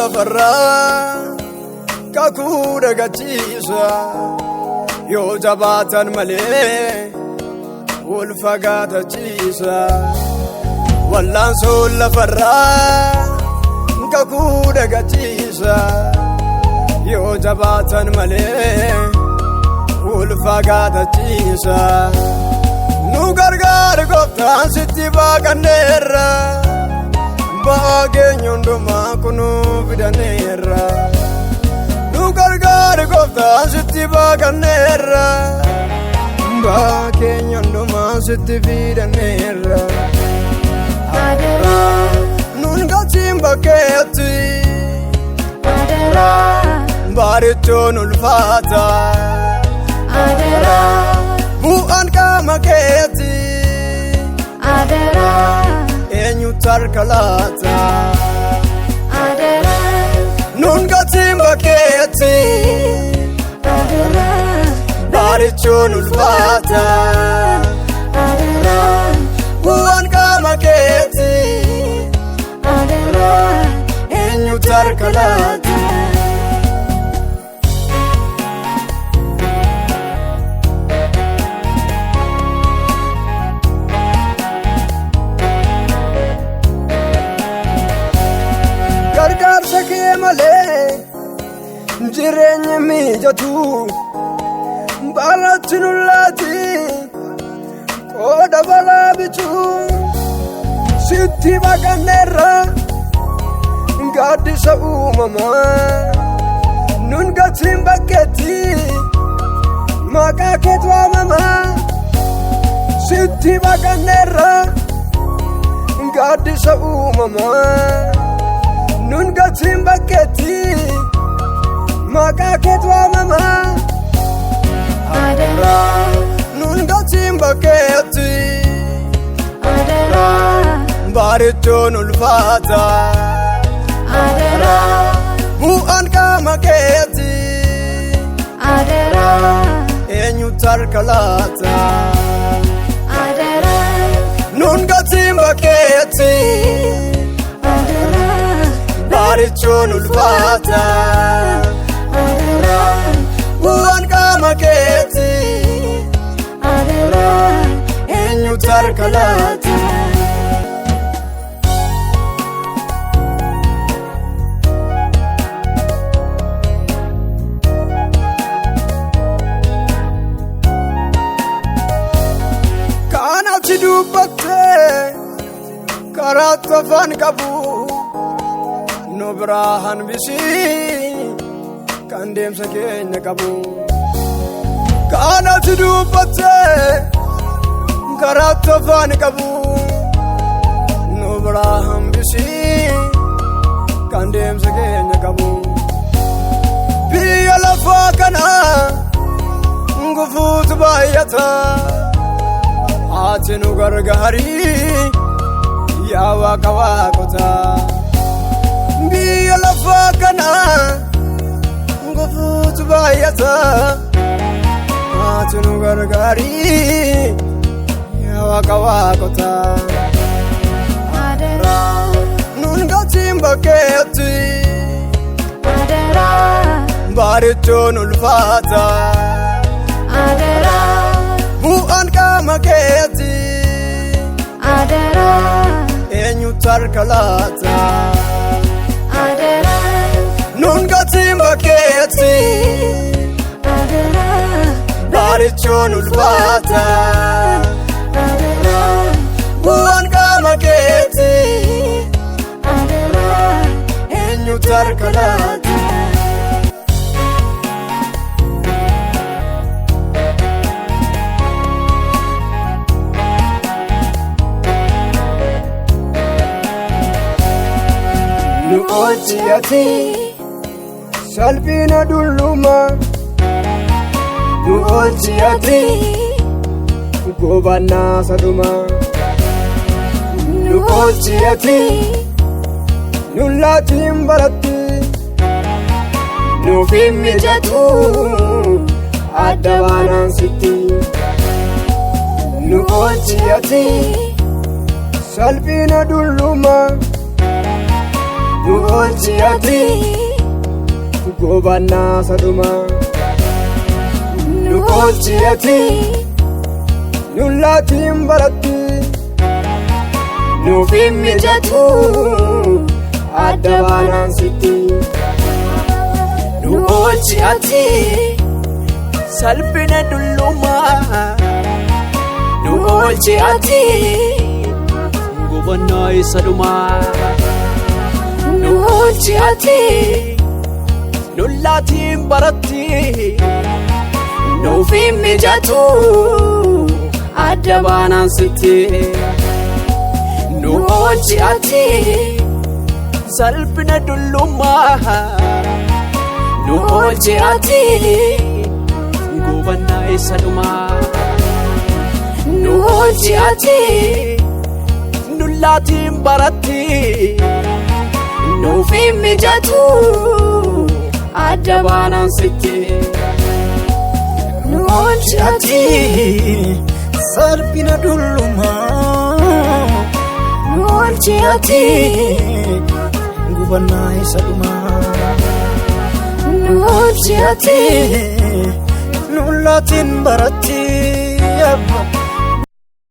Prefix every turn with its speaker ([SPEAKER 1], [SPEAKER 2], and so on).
[SPEAKER 1] lafarraa kakuu dagachiisa yoo jabaatan malee wal fagaatachiisa. Wal'aansoon lafarraa kakuu dagachiisa yoo jabaatan malee wal fagaatachiisa. Nu gargaari gooftaan sitti baaqanneerra baageen hundumaa kunuu fidanneerra. Nu gargaari gooftaan sitti baaqanneerra baageen hundumaa sitti fidanneerra. Nun gatiin bakkeetti baarichoon ulfaata bu'aan qaama keetti eenyutu harka laata. Nun gatiin bakkeetti baarichoon ulfaata bu'aan qaama keetti eenyutu harka laata. Gargaarsa kee malee jireenyi mijatu baratti nullaati qooda balaa bitu. Sitti baaqanneerra gaaddisa uumamaa nun gatiin bakkeetti maqaa keetu waamamaa. Sitti baaqanneerra gaaddisa uumamaa nun gatiin bakkeetti maqaa keetu waamamaa. Nun gatiin bakkeetti baarichoon ulfaata bu'aan qaama keetti eenyutu harka laata. Nun gatiin bakkeetti baarichoon ulfaata bu'aan qaama keetti eenyutu harka laata. Kanatti dubbattee karaatti afaan qabu nu biraa hanbisii kan deemsa keenya qabu. Kanatti dubbattee karaatti afaan qabu nu biraa hanbisii kan deemsa keenya qabu. Biyya lafaa kana gufuutu baay'ata ati nu gargaari yaa Waaqa waaqotaa. Biyya lafaa kana gufuutu baay'ata ati nu gargaari yaa Waaqa waaqotaa. Nun gatiin bakkeetti baarichoon ulfaata bu'aan qaama keetti eenyutu harka laata. Nun gatiin bakkeetti baarichoon ulfaata bu'aan qaama keetti eenyutu harka laata. Nu oolchiyati salphina dulluma nu oolchiyati gobannaa saduma. Nu oolchiyati nullaatiin baratti nuuf hin mijatu adda baanaan sitti. Nu oolchiyati salphina dulluma nu oolchi ati goobannaa sadhumaa. Nu oolchi ati nu laatiin baratti nuuf hin mijatu adda baanaan sitti. Nu oolchi ati salphina dullumaa. Nu oolchi ati
[SPEAKER 2] goobannaa sadhumaa.
[SPEAKER 1] Nu oolchi ati
[SPEAKER 2] nu laatiin baratti
[SPEAKER 1] nuuf hin mijatu adda baanaan sitti. Nu oolchi ati
[SPEAKER 2] salphina dullumaa.
[SPEAKER 1] Nu oolchi ati
[SPEAKER 2] goobannaa sadhumaa.
[SPEAKER 1] Nu oolchi ati
[SPEAKER 2] nu laatiin baratti
[SPEAKER 1] nuuf hin mijatu adda baanaan sitti. Nu oolchi ati
[SPEAKER 3] salphina dullumaa.
[SPEAKER 1] Nu oolchi ati
[SPEAKER 3] goobannaa sadhumaa.
[SPEAKER 1] Nu oolchi ati
[SPEAKER 3] nu laatiin baratti